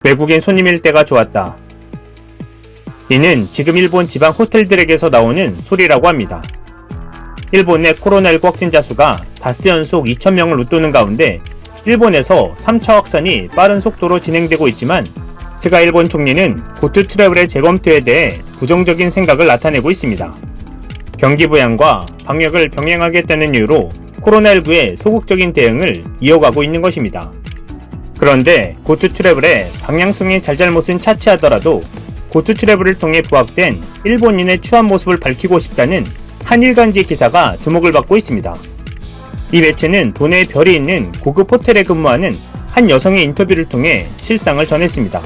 외국인 손님일 때가 좋았다. 이는 지금 일본 지방 호텔들에게서 나오는 소리라고 합니다. 일본 내 코로나19 확진자 수가 닷새 연속 2,000명을 웃도는 가운데 일본에서 3차 확산이 빠른 속도로 진행되고 있지만 스가 일본 총리는 고투 트래블의 재검토에 대해 부정적인 생각을 나타내고 있습니다. 경기 부양과 방역을 병행하겠다는 이유로 코로나19의 소극적인 대응을 이어가고 있는 것입니다. 그런데 고투 트래블의 방향성의 잘잘못은 차치하더라도 고투 트래블을 통해 부각된 일본인의 추한 모습을 밝히고 싶다는 한 일간지 기사가 주목을 받고 있습니다. 이 매체는 도내에 별이 있는 고급 호텔에 근무하는 한 여성의 인터뷰를 통해 실상을 전했습니다.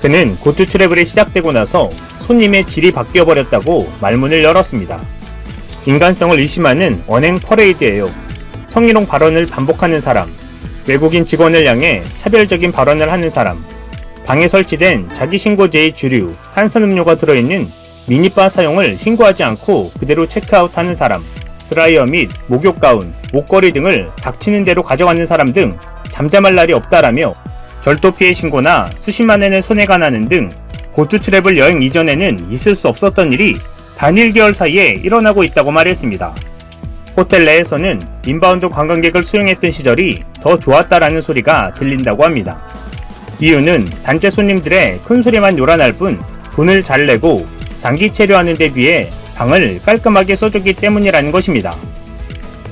그는 고투 트래블이 시작되고 나서 손님의 질이 바뀌어버렸다고 말문을 열었습니다. 인간성을 의심하는 언행 퍼레이드예요. 성희롱 발언을 반복하는 사람, 외국인 직원을 향해 차별적인 발언을 하는 사람, 방에 설치된 자기신고제의 주류, 탄산음료가 들어있는 미니바 사용을 신고하지 않고 그대로 체크아웃하는 사람, 드라이어 및 목욕 가운, 목걸이 등을 닥치는 대로 가져가는 사람 등 잠잠할 날이 없다라며 절도 피해 신고나 수십만 원의 손해가 나는 등 고투 트래블 여행 이전에는 있을 수 없었던 일이 단 1개월 사이에 일어나고 있다고 말했습니다. 호텔 내에서는 인바운드 관광객을 수용했던 시절이 더 좋았다라는 소리가 들린다고 합니다. 이유는 단체 손님들의 큰 소리만 요란할 뿐 돈을 잘 내고 장기 체류하는 데 비해 방을 깔끔하게 써줬기 때문이라는 것입니다.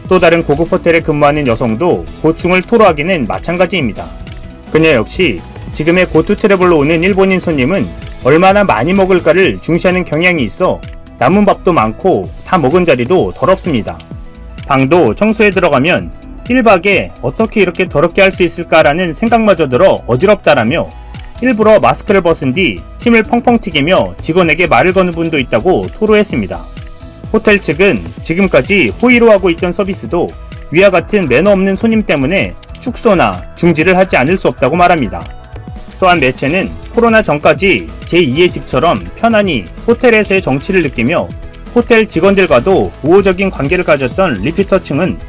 또 다른 고급 호텔에 근무하는 여성도 고충을 토로하기는 마찬가지입니다. 그녀 역시 지금의 고투 트래블로 오는 일본인 손님은 얼마나 많이 먹을까를 중시하는 경향이 있어 남은 밥도 많고 다 먹은 자리도 더럽습니다. 방도 청소에 들어가면 1박에 어떻게 이렇게 더럽게 할 수 있을까라는 생각마저 들어 어지럽다라며 일부러 마스크를 벗은 뒤 침을 펑펑 튀기며 직원에게 말을 거는 분도 있다고 토로했습니다. 호텔 측은 지금까지 호의로 하고 있던 서비스도 위와 같은 매너 없는 손님 때문에 축소나 중지를 하지 않을 수 없다고 말합니다. 또한 매체는 코로나 전까지 제2의 집처럼 편안히 호텔에서의 정취를 느끼며 호텔 직원들과도 우호적인 관계를 가졌던 리피터층은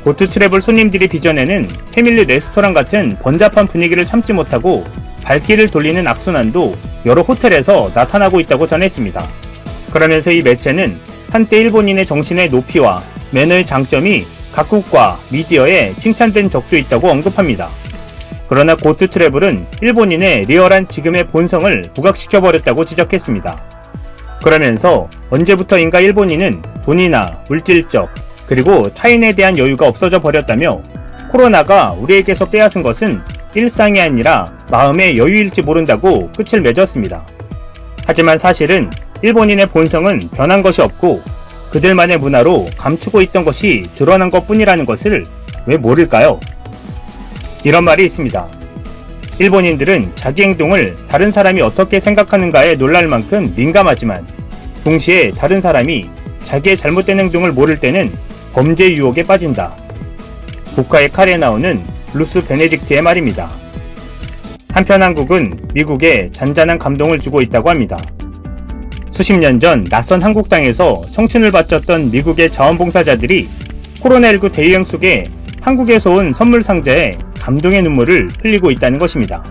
고투 트래블 손님들이 빚어내는 패밀리 레스토랑 같은 번잡한 분위기를 참지 못하고 발길을 돌리는 악순환도 여러 호텔에서 나타나고 있다고 전했습니다. 그러면서 이 매체는 한때 일본인의 정신의 높이와 매너의 장점이 각국과 미디어에 칭찬된 적도 있다고 언급합니다. 그러나 고투 트래블은 일본인의 리얼한 지금의 본성을 부각시켜버렸다고 지적했습니다. 그러면서 언제부터인가 일본인은 돈이나 물질적 그리고 타인에 대한 여유가 없어져 버렸다며 코로나가 우리에게서 빼앗은 것은 일상이 아니라 마음의 여유일지 모른다고 끝을 맺었습니다. 하지만 사실은 일본인의 본성은 변한 것이 없고 그들만의 문화로 감추고 있던 것이 드러난 것뿐이라는 것을 왜 모를까요? 이런 말이 있습니다. 일본인들은 자기 행동을 다른 사람이 어떻게 생각하는가에 놀랄 만큼 민감하지만 동시에 다른 사람이 자기의 잘못된 행동을 모를 때는 범죄 유혹에 빠진다. 국가의 칼에 나오는 루스 베네딕트의 말입니다. 한편 한국은 미국에 잔잔한 감동을 주고 있다고 합니다. 수십 년 전 낯선 한국 땅에서 청춘을 바쳤던 미국의 자원봉사자들이 코로나19 대유행 속에 한국에서 온 선물 상자에 감동의 눈물을 흘리고 있다는 것입니다.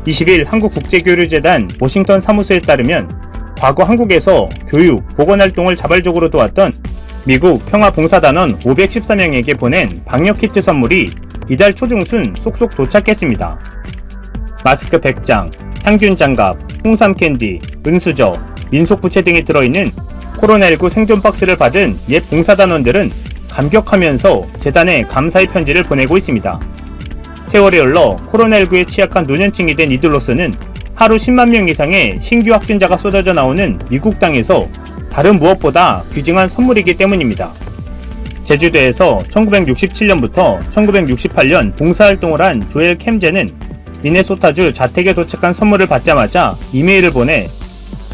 20일 한국국제교류재단 워싱턴 사무소에 따르면 과거 한국에서 교육, 보건활동을 자발적으로 도왔던 미국 평화봉사단원 514명에게 보낸 방역키트 선물이 이달 초중순 속속 도착했습니다. 마스크 100장, 향균 장갑, 홍삼 캔디, 은수저, 민속부채 등이 들어있는 코로나19 생존 박스를 받은 옛 봉사단원들은 감격하면서 재단에 감사의 편지를 보내고 있습니다. 세월이 흘러 코로나19에 취약한 노년층이 된 이들로서는 하루 10만 명 이상의 신규 확진자가 쏟아져 나오는 미국 땅에서 다른 무엇보다 귀중한 선물이기 때문입니다. 제주도에서 1967년부터 1968년 봉사활동을 한 조엘 캠제는 미네소타주 자택에 도착한 선물을 받자마자 이메일을 보내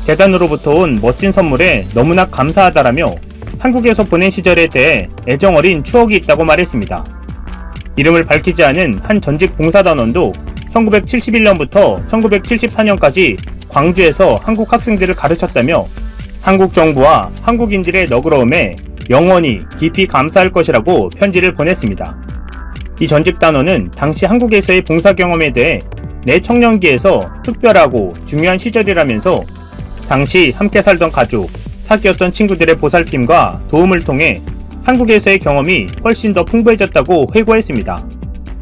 재단으로부터 온 멋진 선물에 너무나 감사하다라며 한국에서 보낸 시절에 대해 애정어린 추억이 있다고 말했습니다. 이름을 밝히지 않은 한 전직 봉사단원도 1971년부터 1974년까지 광주에서 한국 학생들을 가르쳤다며 한국 정부와 한국인들의 너그러움에 영원히 깊이 감사할 것이라고 편지를 보냈습니다. 이 전직 단원은 당시 한국에서의 봉사 경험에 대해 내 청년기에서 특별하고 중요한 시절이라면서 당시 함께 살던 가족, 사귀었던 친구들의 보살핌과 도움을 통해 한국에서의 경험이 훨씬 더 풍부해졌다고 회고했습니다.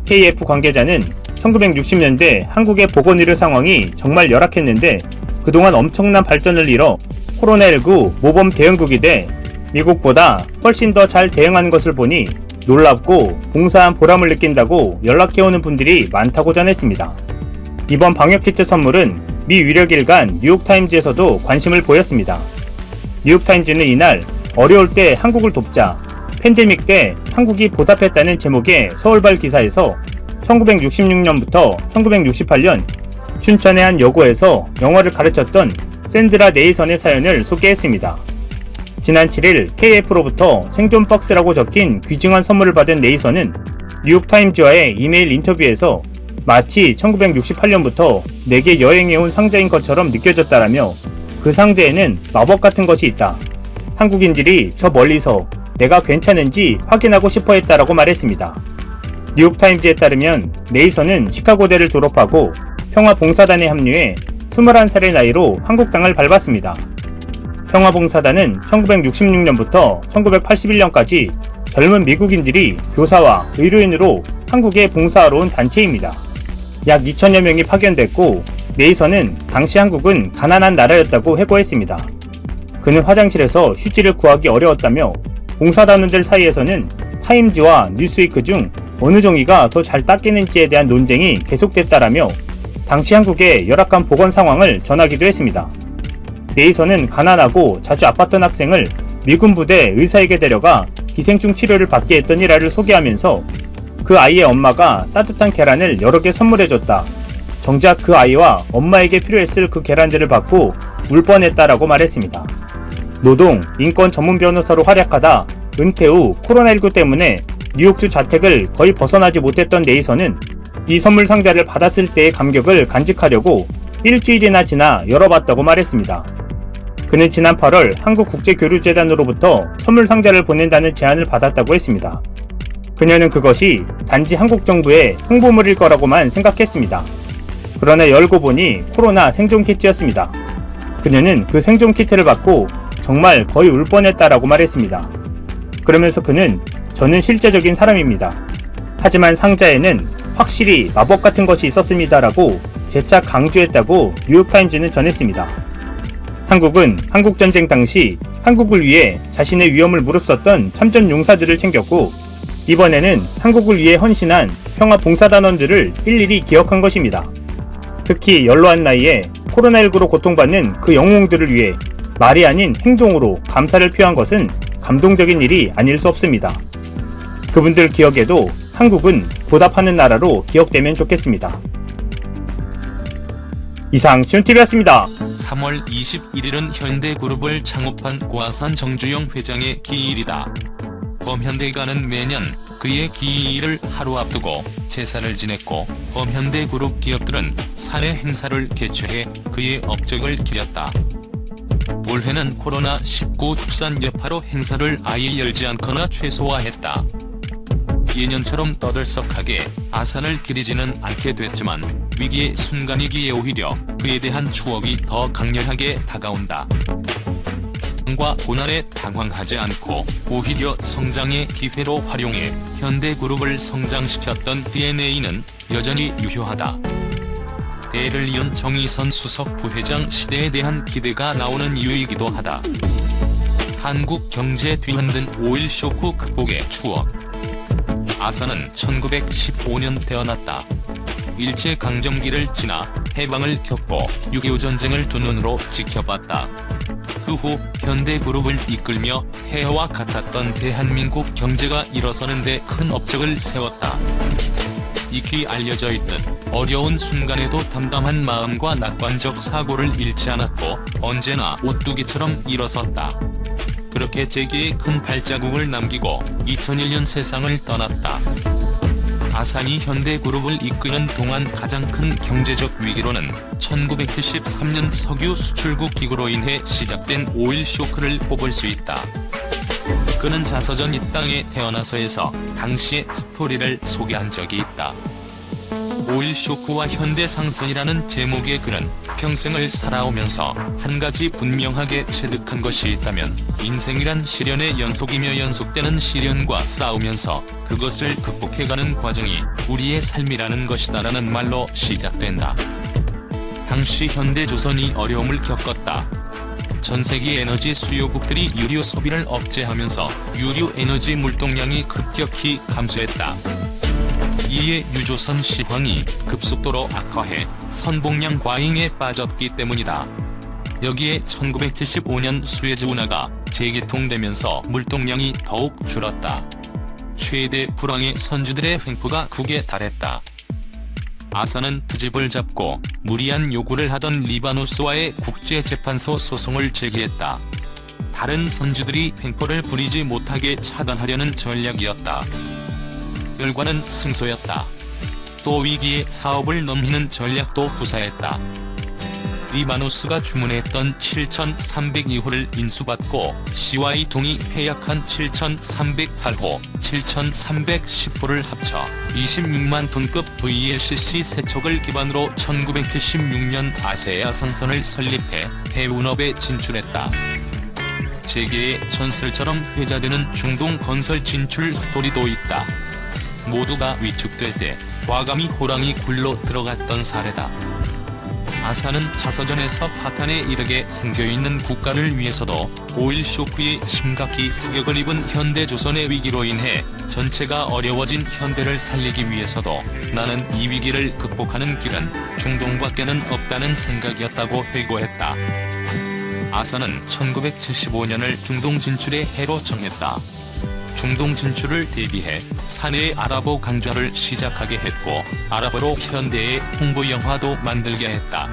KF 관계자는 1960년대 한국의 보건의료 상황이 정말 열악했는데 그동안 엄청난 발전을 이뤄 코로나19 모범 대응국이 돼 미국보다 훨씬 더 잘 대응하는 것을 보니 놀랍고 봉사한 보람을 느낀다고 연락해오는 분들이 많다고 전했습니다. 이번 방역키트 선물은 미 위력일간 뉴욕타임즈에서도 관심을 보였습니다. 뉴욕타임즈는 이날 어려울 때 한국을 돕자, 팬데믹 때 한국이 보답했다는 제목의 서울발 기사에서 1966년부터 1968년 춘천의 한 여고에서 영어를 가르쳤던 샌드라 네이선의 사연을 소개했습니다. 지난 7일 KF로부터 생존 박스라고 적힌 귀중한 선물을 받은 네이선은 뉴욕타임즈와의 이메일 인터뷰에서 마치 1968년부터 내게 여행해온 상자인 것처럼 느껴졌다라며 그 상자에는 마법 같은 것이 있다. 한국인들이 저 멀리서 내가 괜찮은지 확인하고 싶어 했다라고 말했습니다. 뉴욕타임즈에 따르면 네이선은 시카고대를 졸업하고 평화봉사단에 합류해 21살의 나이로 한국 땅을 밟았습니다. 평화봉사단은 1966년부터 1981년까지 젊은 미국인들이 교사와 의료인으로 한국에 봉사하러 온 단체입니다. 약 2천여 명이 파견됐고 네이선은 당시 한국은 가난한 나라였다고 회고했습니다. 그는 화장실에서 휴지를 구하기 어려웠다며 봉사단원들 사이에서는 타임즈와 뉴스위크 중 어느 종이가 더 잘 닦이는지에 대한 논쟁이 계속됐다라며 당시 한국의 열악한 보건 상황을 전하기도 했습니다. 네이선은 가난하고 자주 아팠던 학생을 미군 부대 의사에게 데려가 기생충 치료를 받게 했던 일화를 소개하면서 그 아이의 엄마가 따뜻한 계란을 여러 개 선물해줬다. 정작 그 아이와 엄마에게 필요했을 그 계란들을 받고 울 뻔했다라고 말했습니다. 노동, 인권 전문 변호사로 활약하다 은퇴 후 코로나19 때문에 뉴욕주 자택을 거의 벗어나지 못했던 네이선은 이 선물 상자를 받았을 때의 감격을 간직하려고 일주일이나 지나 열어봤다고 말했습니다. 그는 지난 8월 한국국제교류재단으로부터 선물 상자를 보낸다는 제안을 받았다고 했습니다. 그녀는 그것이 단지 한국 정부의 홍보물일 거라고만 생각했습니다. 그러나 열고 보니 코로나 생존 키트였습니다. 그녀는 그 생존 키트를 받고 정말 거의 울 뻔했다라고 말했습니다. 그러면서 그는 저는 실제적인 사람입니다. 하지만 상자에는 확실히 마법 같은 것이 있었습니다라고 재차 강조했다고 뉴욕타임즈는 전했습니다. 한국은 한국전쟁 당시 한국을 위해 자신의 위험을 무릅썼던 참전 용사들을 챙겼고 이번에는 한국을 위해 헌신한 평화봉사단원들을 일일이 기억한 것입니다. 특히 연로한 나이에 코로나19로 고통받는 그 영웅들을 위해 말이 아닌 행동으로 감사를 표한 것은 감동적인 일이 아닐 수 없습니다. 그분들 기억에도 한국은 보답하는 나라로 기억되면 좋겠습니다. 이상 시온TV였습니다. 3월 21일은 현대그룹을 창업한 고아산 정주영 회장의 기일이다. 범현대가는 매년 그의 기일을 하루 앞두고 제사를 지냈고 범현대그룹 기업들은 사내 행사를 개최해 그의 업적을 기렸다. 올해는 코로나19 축산 여파로 행사를 아예 열지 않거나 최소화했다. 예년처럼 떠들썩하게 아산을 기리지는 않게 됐지만 위기의 순간이기에 오히려 그에 대한 추억이 더 강렬하게 다가온다. 과 고난에 당황하지 않고 오히려 성장의 기회로 활용해 현대그룹을 성장시켰던 DNA는 여전히 유효하다. 대를 이은 정의선 수석 부회장 시대에 대한 기대가 나오는 이유이기도 하다. 한국 경제 뒤흔든 5.1 쇼크 극복의 추억. 아산은 1915년 태어났다. 일제강점기를 지나 해방을 겪고 6.25 전쟁을 두 눈으로 지켜봤다. 그 후 현대그룹을 이끌며 해와 같았던 대한민국 경제가 일어서는 데 큰 업적을 세웠다. 익히 알려져 있듯 어려운 순간에도 담담한 마음과 낙관적 사고를 잃지 않았고 언제나 오뚜기처럼 일어섰다. 그렇게 재기에 큰 발자국을 남기고 2001년 세상을 떠났다. 아산이 현대그룹을 이끄는 동안 가장 큰 경제적 위기로는 1973년 석유 수출국 기구로 인해 시작된 5.1 쇼크를 꼽을 수 있다. 그는 자서전 이 땅에 태어나서에서 당시의 스토리를 소개한 적이 있다. 오일 쇼크와 현대 상선이라는 제목의 글은 평생을 살아오면서 한 가지 분명하게 체득한 것이 있다면 인생이란 시련의 연속이며 연속되는 시련과 싸우면서 그것을 극복해가는 과정이 우리의 삶이라는 것이다라는 말로 시작된다. 당시 현대조선이 어려움을 겪었다. 전세계 에너지 수요국들이 유류 소비를 억제하면서 유류 에너지 물동량이 급격히 감소했다. 이에 유조선 시황이 급속도로 악화해 선봉량 과잉에 빠졌기 때문이다. 여기에 1975년 수에즈 운하가 재개통되면서 물동량이 더욱 줄었다. 최대 불황의 선주들의 횡포가 국에 달했다. 아산은 트집을 잡고 무리한 요구를 하던 리바노스와의 국제재판소 소송을 제기했다. 다른 선주들이 횡포를 부리지 못하게 차단하려는 전략이었다. 결과는 승소였다. 또 위기에 사업을 넘기는 전략도 구사했다. 리바노스가 주문했던 7,302호를 인수받고 CY동이 해약한 7,308호, 7,310호를 합쳐 26만 톤급 VLCC 세척을 기반으로 1976년 아세아 상선을 설립해 해운업에 진출했다. 재계의 전설처럼 회자되는 중동 건설 진출 스토리도 있다. 모두가 위축될 때 과감히 호랑이 굴로 들어갔던 사례다. 아산은 자서전에서 파탄에 이르게 생겨있는 국가를 위해서도 오일 쇼크에 심각히 타격을 입은 현대조선의 위기로 인해 전체가 어려워진 현대를 살리기 위해서도 나는 이 위기를 극복하는 길은 중동밖에는 없다는 생각이었다고 회고했다. 아산은 1975년을 중동 진출의 해로 정했다. 중동 진출을 대비해 사내의 아랍어 강좌를 시작하게 했고 아랍어로 현대의 홍보 영화도 만들게 했다.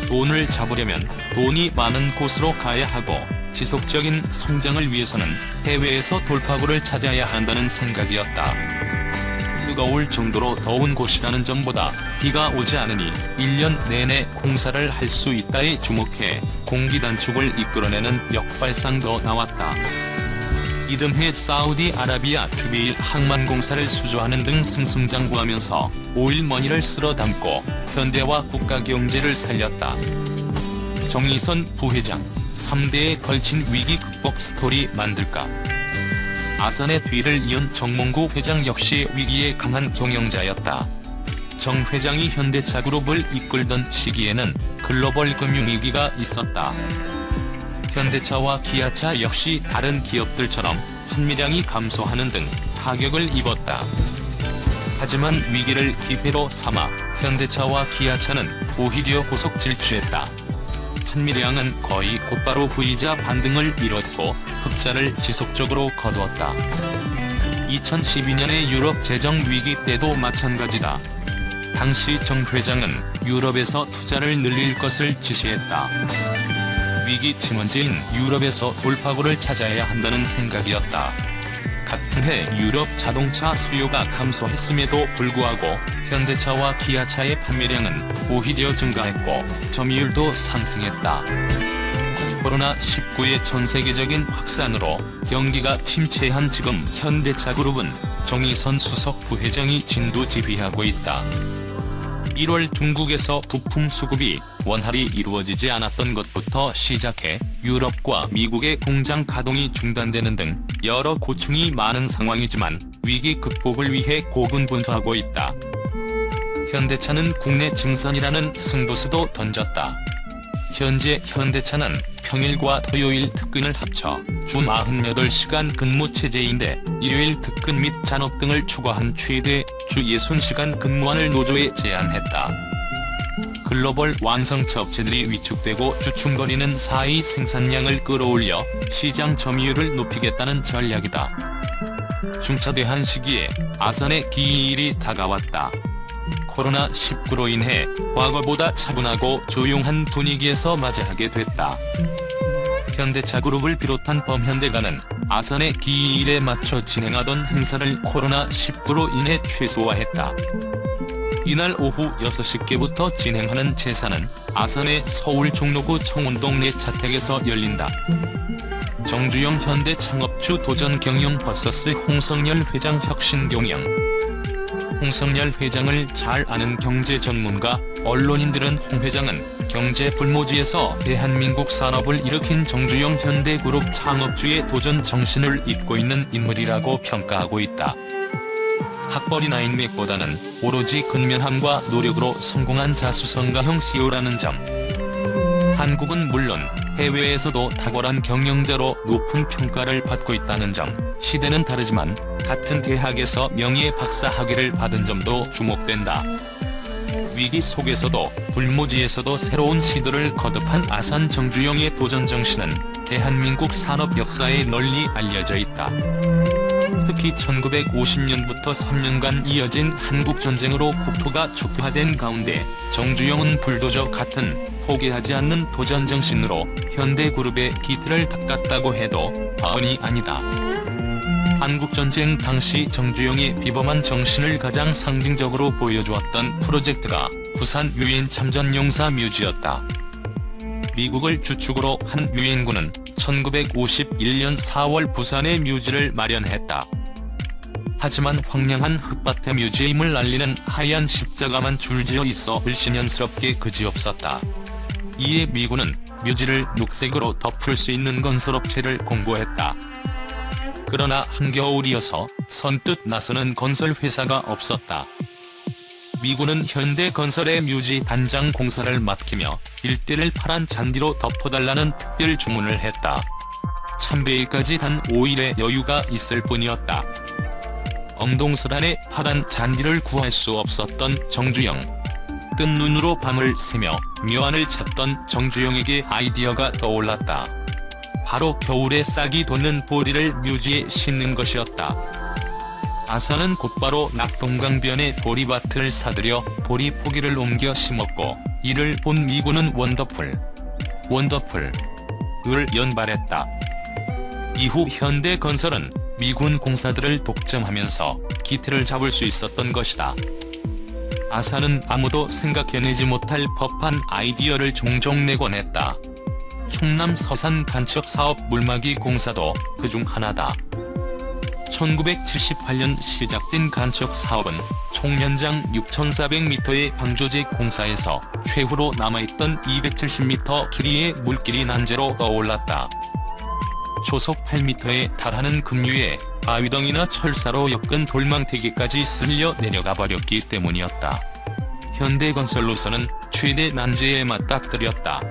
돈을 잡으려면 돈이 많은 곳으로 가야 하고 지속적인 성장을 위해서는 해외에서 돌파구를 찾아야 한다는 생각이었다. 뜨거울 정도로 더운 곳이라는 점보다 비가 오지 않으니 1년 내내 공사를 할 수 있다에 주목해 공기 단축을 이끌어내는 역발상도 나왔다. 이듬해 사우디아라비아 주베일 항만공사를 수주하는 등 승승장구하면서 오일머니를 쓸어 담고 현대와 국가경제를 살렸다. 정의선 부회장, 3대에 걸친 위기 극복 스토리 만들까? 아산의 뒤를 이은 정몽구 회장 역시 위기에 강한 경영자였다. 정 회장이 현대차그룹을 이끌던 시기에는 글로벌 금융위기가 있었다. 현대차와 기아차 역시 다른 기업들처럼 판매량이 감소하는 등 타격을 입었다. 하지만 위기를 기회로 삼아 현대차와 기아차는 오히려 고속 질주했다. 판매량은 거의 곧바로 V자 반등을 이뤘고 흑자를 지속적으로 거두었다. 2012년의 유럽 재정 위기 때도 마찬가지다. 당시 정 회장은 유럽에서 투자를 늘릴 것을 지시했다. 위기 침원지인 유럽에서 돌파구를 찾아야 한다는 생각이었다. 같은 해 유럽 자동차 수요가 감소했음에도 불구하고 현대차와 기아차의 판매량은 오히려 증가했고 점유율도 상승했다. 코로나19의 전세계적인 확산으로 경기가 침체한 지금 현대차그룹은 정의선 수석 부회장이 진두지휘하고 있다. 1월 중국에서 부품 수급이 원활히 이루어지지 않았던 것부터 시작해 유럽과 미국의 공장 가동이 중단되는 등 여러 고충이 많은 상황이지만 위기 극복을 위해 고군분투하고 있다. 현대차는 국내 증선이라는 승부수도 던졌다. 현재 현대차는 평일과 토요일 특근을 합쳐 주 48시간 근무 체제인데 일요일 특근 및 잔업 등을 추가한 최대 주 60시간 근무안을 노조에 제안했다. 글로벌 완성차 업체들이 위축되고 주춤거리는 4위 생산량을 끌어올려 시장 점유율을 높이겠다는 전략이다. 중차대한 시기에 아산의 기일이 다가왔다. 코로나19로 인해 과거보다 차분하고 조용한 분위기에서 맞이하게 됐다. 현대차그룹을 비롯한 범현대가는 아산의 기일에 맞춰 진행하던 행사를 코로나19로 인해 최소화했다. 이날 오후 6시께부터 진행하는 제사는 아산의 서울 종로구 청운동 내 자택에서 열린다. 정주영 현대 창업주 도전 경영 vs 홍성열 회장 혁신 경영. 홍성열 회장을 잘 아는 경제 전문가, 언론인들은 홍 회장은 경제 불모지에서 대한민국 산업을 일으킨 정주영 현대그룹 창업주의 도전 정신을 잇고 있는 인물이라고 평가하고 있다. 학벌이나 인맥보다는 오로지 근면함과 노력으로 성공한 자수성가형 CEO라는 점. 한국은 물론 해외에서도 탁월한 경영자로 높은 평가를 받고 있다는 점. 시대는 다르지만 같은 대학에서 명예 박사 학위를 받은 점도 주목된다. 위기 속에서도 불모지에서도 새로운 시도를 거듭한 아산 정주영의 도전 정신은 대한민국 산업 역사에 널리 알려져 있다. 특히 1950년부터 3년간 이어진 한국전쟁으로 국토가 촉화된 가운데 정주영은 불도저 같은 포기하지 않는 도전 정신으로 현대그룹의 기틀을 닦았다고 해도 과언이 아니다. 한국전쟁 당시 정주영의 비범한 정신을 가장 상징적으로 보여주었던 프로젝트가 부산 유엔 참전용사 묘지였다. 미국을 주축으로 한 유엔군은 1951년 4월 부산에 묘지를 마련했다. 하지만 황량한 흙밭에 묘지의 힘을 알리는 하얀 십자가만 줄지어 있어 을씨년스럽게 그지없었다. 이에 미군은 묘지를 녹색으로 덮을 수 있는 건설업체를 공고했다. 그러나 한겨울이어서 선뜻 나서는 건설회사가 없었다. 미군은 현대건설의 묘지 단장 공사를 맡기며 일대를 파란 잔디로 덮어달라는 특별 주문을 했다. 참배일까지 단 5일의 여유가 있을 뿐이었다. 엉동설안에 파란 잔디를 구할 수 없었던 정주영. 뜬 눈으로 밤을 새며 묘안을 찾던 정주영에게 아이디어가 떠올랐다. 바로 겨울에 싹이 돋는 보리를 묘지에 심는 것이었다. 아산은 곧바로 낙동강변에 보리밭을 사들여 보리 포기를 옮겨 심었고 이를 본 미군은 원더풀을 연발했다. 이후 현대건설은 미군 공사들을 독점하면서 기틀을 잡을 수 있었던 것이다. 아산은 아무도 생각해내지 못할 법한 아이디어를 종종 내곤 했다. 충남 서산 간척사업 물막이 공사도 그중 하나다. 1978년 시작된 간척사업은 총 연장 6,400m의 방조제 공사에서 최후로 남아있던 270m 길이의 물길이 난제로 떠올랐다. 초속 8m에 달하는 급류에 바위덩이나 철사로 엮은 돌망태기까지 쓸려 내려가 버렸기 때문이었다. 현대건설로서는 최대 난제에 맞닥뜨렸다.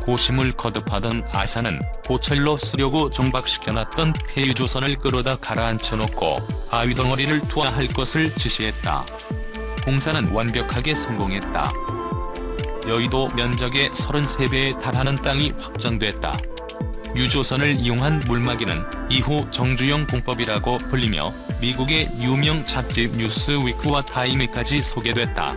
고심을 거듭하던 아산은 고철로 쓰려고 정박시켜놨던 폐유조선을 끌어다 가라앉혀놓고 바위덩어리를 투하할 것을 지시했다. 공사는 완벽하게 성공했다. 여의도 면적의 33배에 달하는 땅이 확정됐다. 유조선을 이용한 물막이는 이후 정주영 공법이라고 불리며 미국의 유명 잡지 뉴스위크와 타임에까지 소개됐다.